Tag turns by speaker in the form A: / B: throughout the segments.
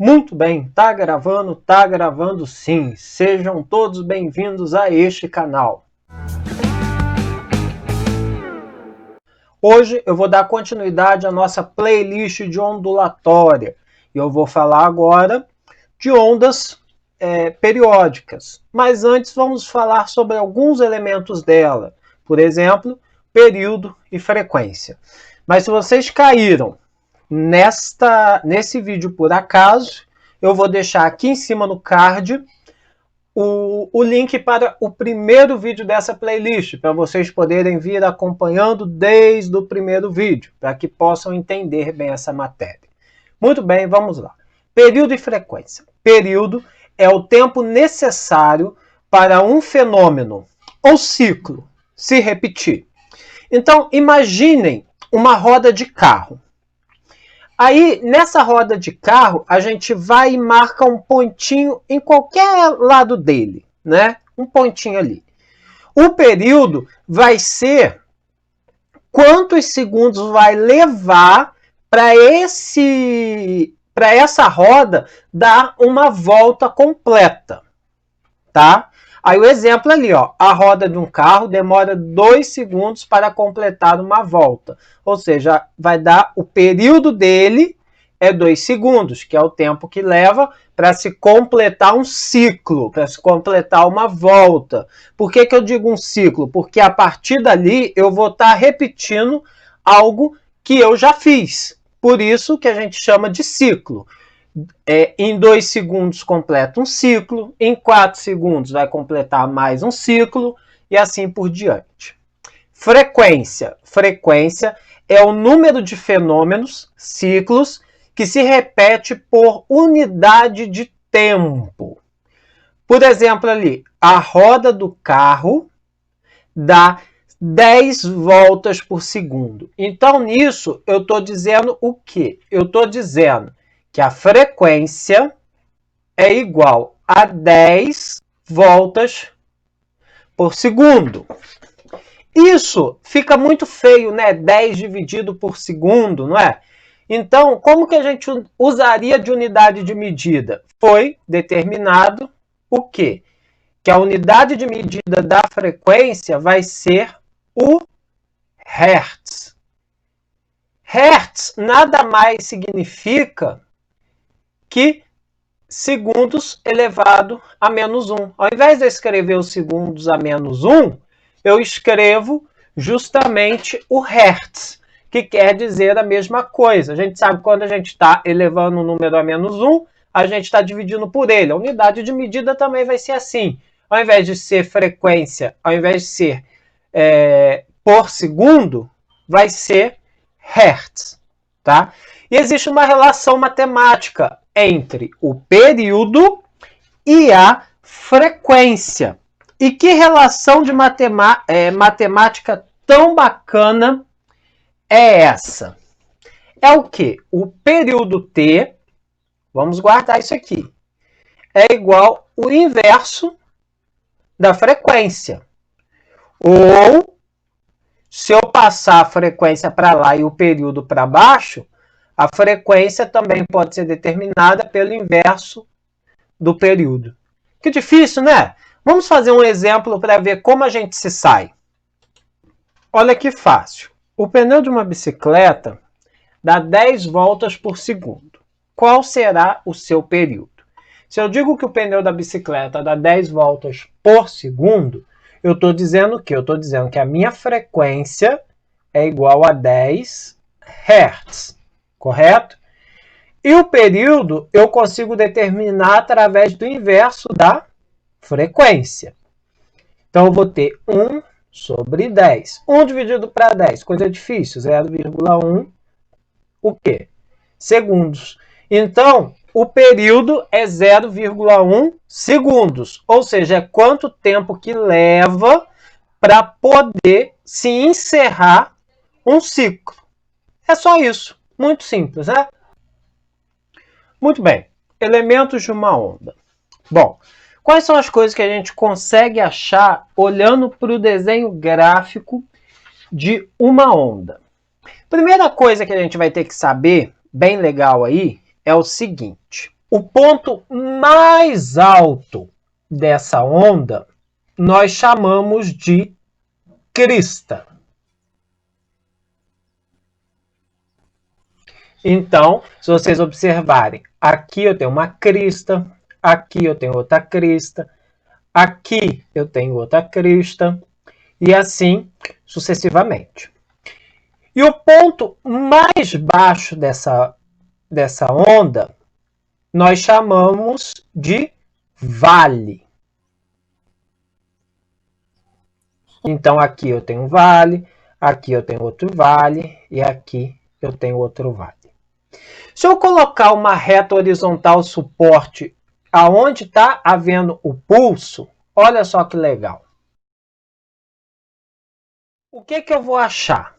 A: Muito bem, tá gravando sim. Sejam todos bem-vindos a este canal. Hoje eu vou dar continuidade à nossa playlist de ondulatória. E eu vou falar agora de ondas periódicas. Mas antes vamos falar sobre alguns elementos dela. Por exemplo, período e frequência. Mas se vocês caíram nesse vídeo por acaso, eu vou deixar aqui em cima no card o link para o primeiro vídeo dessa playlist, para vocês poderem vir acompanhando desde o primeiro vídeo, para que possam entender bem essa matéria. Muito bem, vamos lá. Período e frequência. Período é o tempo necessário para um fenômeno ou ciclo se repetir. Então, imaginem uma roda de carro. Aí, nessa roda de carro, a gente vai e marca um pontinho em qualquer lado dele, né? Um pontinho ali. O período vai ser quantos segundos vai levar para essa roda dar uma volta completa, tá? Aí o exemplo ali, ó, a roda de um carro demora 2 segundos para completar uma volta. Ou seja, vai dar o período dele é 2 segundos, que é o tempo que leva para se completar um ciclo, para se completar uma volta. Por que eu digo um ciclo? Porque a partir dali eu vou estar repetindo algo que eu já fiz. Por isso que a gente chama de ciclo. Em 2 segundos completa um ciclo, em 4 segundos vai completar mais um ciclo e assim por diante. Frequência. Frequência é o número de fenômenos, ciclos, que se repete por unidade de tempo. Por exemplo, ali, a roda do carro dá 10 voltas por segundo. Então, nisso, eu estou dizendo o quê? Eu estou dizendo que a frequência é igual a 10 voltas por segundo. Isso fica muito feio, né? 10 dividido por segundo, não é? Então, como que a gente usaria de unidade de medida? Foi determinado o quê? Que a unidade de medida da frequência vai ser o Hertz. Hertz nada mais significa que segundos elevado a menos 1. Ao invés de eu escrever os segundos a menos 1, eu escrevo justamente o Hertz, que quer dizer a mesma coisa. A gente sabe que quando a gente está elevando um número a menos 1, a gente está dividindo por ele. A unidade de medida também vai ser assim. Ao invés de ser frequência, ao invés de ser por segundo, vai ser Hertz, tá? E existe uma relação matemática entre o período e a frequência. E que relação de matemática tão bacana é essa? É o quê? O período T, vamos guardar isso aqui, é igual ao inverso da frequência. Ou, se eu passar a frequência para lá e o período para baixo, a frequência também pode ser determinada pelo inverso do período. Que difícil, né? Vamos fazer um exemplo para ver como a gente se sai. Olha que fácil. O pneu de uma bicicleta dá 10 voltas por segundo. Qual será o seu período? Se eu digo que o pneu da bicicleta dá 10 voltas por segundo, eu estou dizendo o quê? Eu estou dizendo que a minha frequência é igual a 10 Hz. Correto? E o período eu consigo determinar através do inverso da frequência. Então, eu vou ter 1 sobre 10. 1 dividido para 10, coisa difícil, 0,1, o quê? Segundos. Então, o período é 0,1 segundos, ou seja, é quanto tempo que leva para poder se encerrar um ciclo. É só isso. Muito simples, né? Muito bem. Elementos de uma onda. Bom, quais são as coisas que a gente consegue achar olhando para o desenho gráfico de uma onda? Primeira coisa que a gente vai ter que saber, bem legal aí, é o seguinte. O ponto mais alto dessa onda nós chamamos de crista. Então, se vocês observarem, aqui eu tenho uma crista, aqui eu tenho outra crista, aqui eu tenho outra crista, e assim sucessivamente. E o ponto mais baixo dessa onda, nós chamamos de vale. Então, aqui eu tenho um vale, aqui eu tenho outro vale, e aqui eu tenho outro vale. Se eu colocar uma reta horizontal suporte aonde está havendo o pulso, olha só que legal. O que eu vou achar?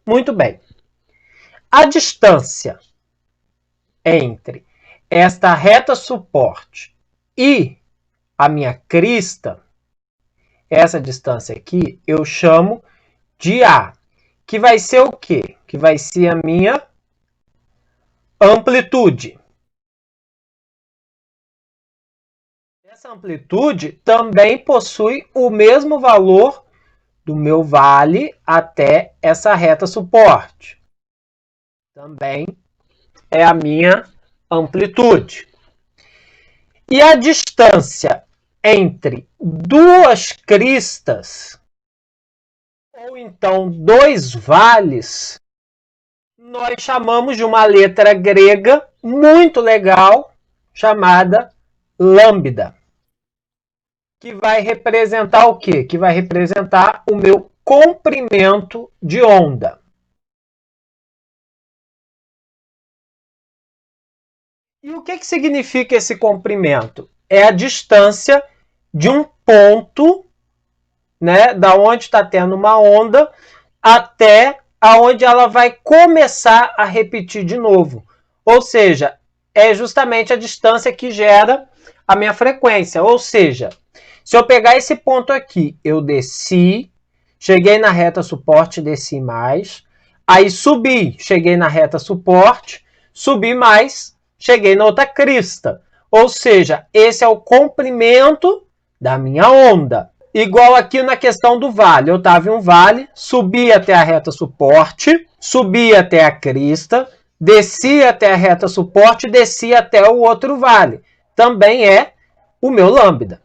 A: Muito bem. A distância entre esta reta suporte e a minha crista, essa distância aqui, eu chamo de A, que vai ser o quê? Que vai ser a minha amplitude. Essa amplitude também possui o mesmo valor do meu vale até essa reta suporte. Também é a minha amplitude. E a distância entre duas cristas, ou então dois vales, nós chamamos de uma letra grega muito legal, chamada lambda. Que vai representar o quê? Que vai representar o meu comprimento de onda. E o que significa esse comprimento? É a distância de um ponto, né, da onde está tendo uma onda, até aonde ela vai começar a repetir de novo. Ou seja, é justamente a distância que gera a minha frequência. Ou seja, se eu pegar esse ponto aqui, eu desci, cheguei na reta suporte, desci mais, aí subi, cheguei na reta suporte, subi mais, cheguei na outra crista. Ou seja, esse é o comprimento da minha onda. Igual aqui na questão do vale. Eu estava em um vale, subi até a reta suporte, subi até a crista, desci até a reta suporte, desci até o outro vale. Também é o meu lambda.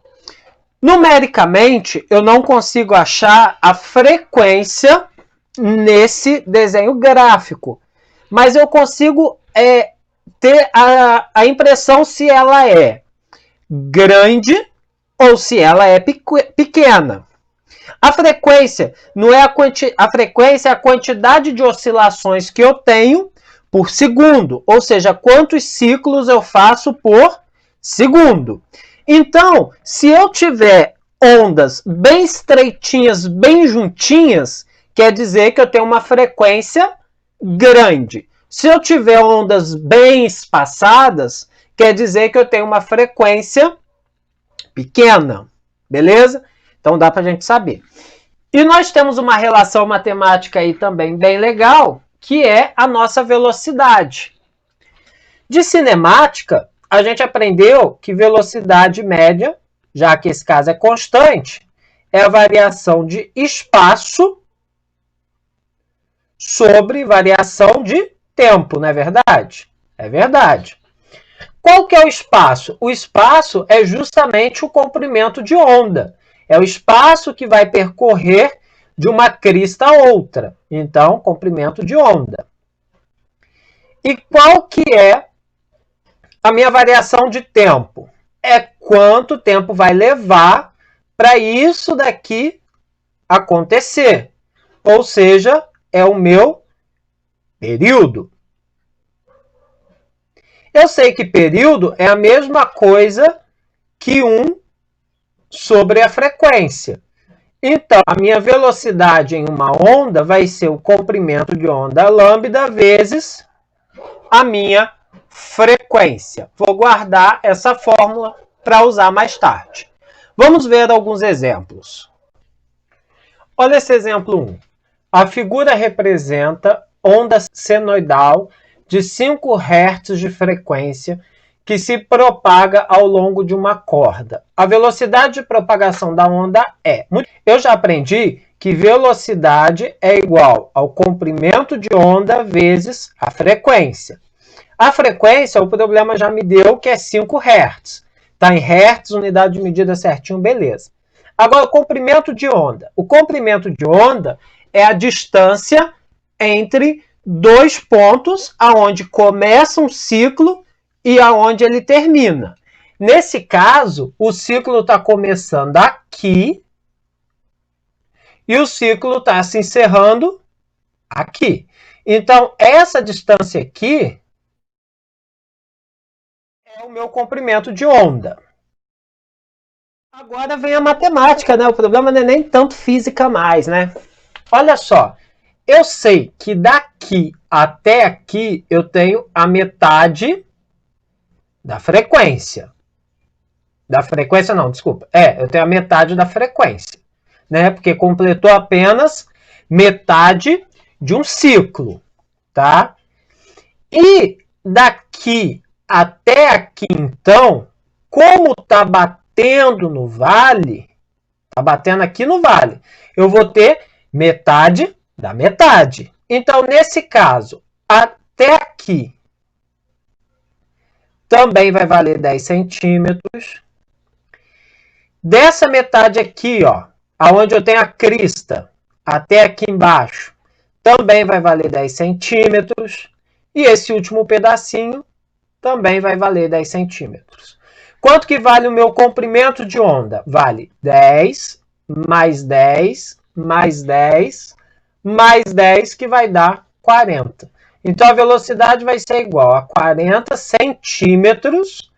A: Numericamente, eu não consigo achar a frequência nesse desenho gráfico, mas eu consigo ter a impressão se ela é grande ou se ela é pequena. A frequência não é a frequência é a quantidade de oscilações que eu tenho por segundo, ou seja, quantos ciclos eu faço por segundo. Então, se eu tiver ondas bem estreitinhas, bem juntinhas, quer dizer que eu tenho uma frequência grande. Se eu tiver ondas bem espaçadas, quer dizer que eu tenho uma frequência pequena. Beleza? Então dá para a gente saber. E nós temos uma relação matemática aí também bem legal, que é a nossa velocidade. De cinemática, a gente aprendeu que velocidade média, já que esse caso é constante, é a variação de espaço sobre variação de tempo, não é verdade? É verdade. Qual que é o espaço? O espaço é justamente o comprimento de onda. É o espaço que vai percorrer de uma crista a outra. Então, comprimento de onda. E qual que é a minha variação de tempo? É quanto tempo vai levar para isso daqui acontecer. Ou seja, é o meu período. Eu sei que período é a mesma coisa que 1 sobre a frequência. Então, a minha velocidade em uma onda vai ser o comprimento de onda lambda vezes a minha frequência. Vou guardar essa fórmula para usar mais tarde. Vamos ver alguns exemplos. Olha esse exemplo 1. A figura representa onda senoidal de 5 Hz de frequência que se propaga ao longo de uma corda. A velocidade de propagação da onda é... Eu já aprendi que velocidade é igual ao comprimento de onda vezes a frequência. A frequência, o problema já me deu que é 5 Hz. Está em Hz, unidade de medida certinho, beleza. Agora, o comprimento de onda. O comprimento de onda é a distância entre dois pontos aonde começa um ciclo e aonde ele termina. Nesse caso, o ciclo está começando aqui e o ciclo está se encerrando aqui. Então, essa distância aqui é o meu comprimento de onda. Agora vem a matemática, né? O problema não é nem tanto física mais, né? Olha só, eu sei que daqui até aqui eu tenho a metade da frequência. Da frequência não, desculpa. Eu tenho a metade da frequência, né? Porque completou apenas metade de um ciclo, tá? E daqui até aqui, então, como tá batendo no vale, tá batendo aqui no vale, eu vou ter metade da metade. Então, nesse caso, até aqui também vai valer 10 centímetros. Dessa metade aqui, ó, aonde eu tenho a crista, até aqui embaixo, também vai valer 10 centímetros. E esse último pedacinho também vai valer 10 centímetros. Quanto que vale o meu comprimento de onda? Vale 10 mais 10 mais 10 mais 10, que vai dar 40. Então, a velocidade vai ser igual a 40 centímetros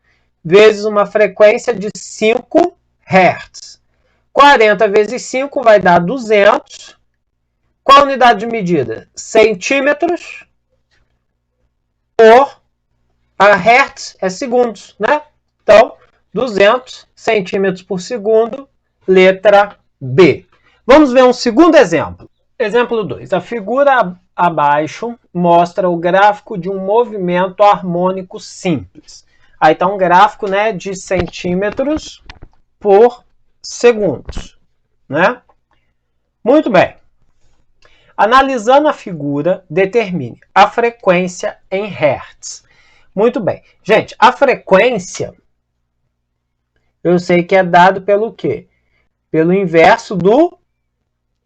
A: vezes uma frequência de 5 Hz. 40 vezes 5 vai dar 200. Qual a unidade de medida? Centímetros por... A Hertz é segundos, né? Então, 200 centímetros por segundo, letra B. Vamos ver um segundo exemplo. Exemplo 2. A figura abaixo mostra o gráfico de um movimento harmônico simples. Aí está um gráfico, né, de centímetros por segundos, né? Muito bem. Analisando a figura, determine a frequência em Hertz. Muito bem. Gente, a frequência, eu sei que é dado pelo quê? Pelo inverso do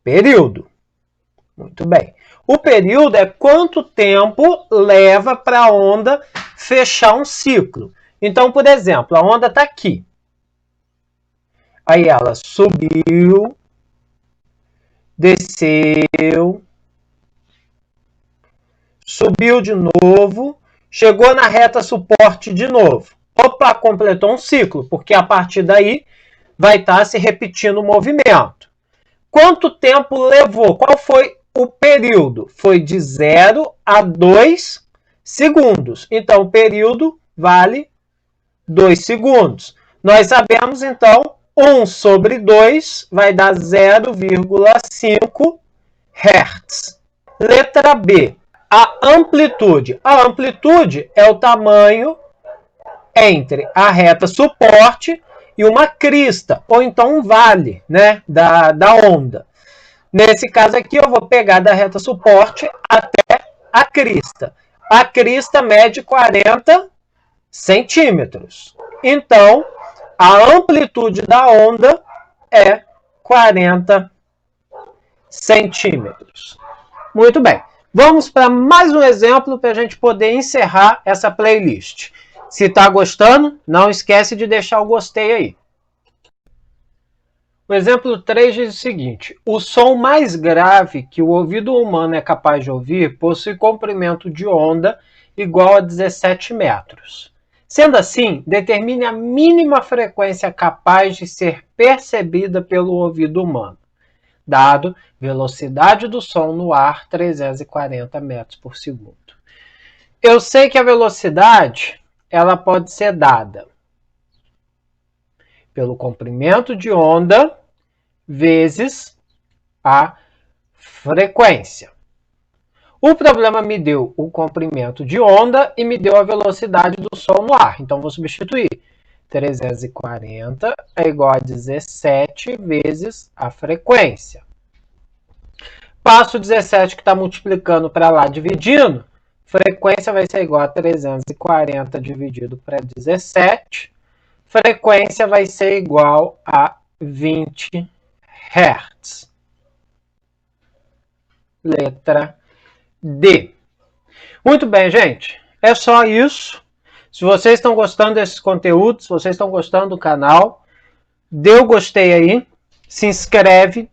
A: período. Muito bem. O período é quanto tempo leva para a onda fechar um ciclo. Então, por exemplo, a onda está aqui. Aí ela subiu, desceu, subiu de novo, chegou na reta suporte de novo. Opa, completou um ciclo, porque a partir daí vai estar se repetindo o movimento. Quanto tempo levou? Qual foi o período? Foi de 0 a 2 segundos. Então, o período vale 2 segundos. Nós sabemos, então, 1 sobre 2 vai dar 0,5 Hz. Letra B. A amplitude. A amplitude é o tamanho entre a reta suporte e uma crista, ou então um vale, né, da onda. Nesse caso aqui, eu vou pegar da reta suporte até a crista. A crista mede 40 centímetros. Então, a amplitude da onda é 40 centímetros. Muito bem. Vamos para mais um exemplo para a gente poder encerrar essa playlist. Se está gostando, não esquece de deixar o gostei aí. O exemplo 3 diz o seguinte: o som mais grave que o ouvido humano é capaz de ouvir possui comprimento de onda igual a 17 metros. Sendo assim, determine a mínima frequência capaz de ser percebida pelo ouvido humano, dado velocidade do som no ar 340 metros por segundo. Eu sei que a velocidade ela pode ser dada pelo comprimento de onda vezes a frequência. O problema me deu o comprimento de onda e me deu a velocidade do som no ar. Então, vou substituir. 340 é igual a 17 vezes a frequência. Passo 17 que está multiplicando para lá, dividindo. Frequência vai ser igual a 340 dividido para 17. Frequência vai ser igual a 20 Hz. Letra D. Muito bem, gente. É só isso. Se vocês estão gostando desses conteúdos, se vocês estão gostando do canal, dê o gostei aí, se inscreve,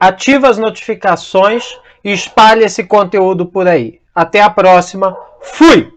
A: ativa as notificações e espalhe esse conteúdo por aí. Até a próxima. Fui!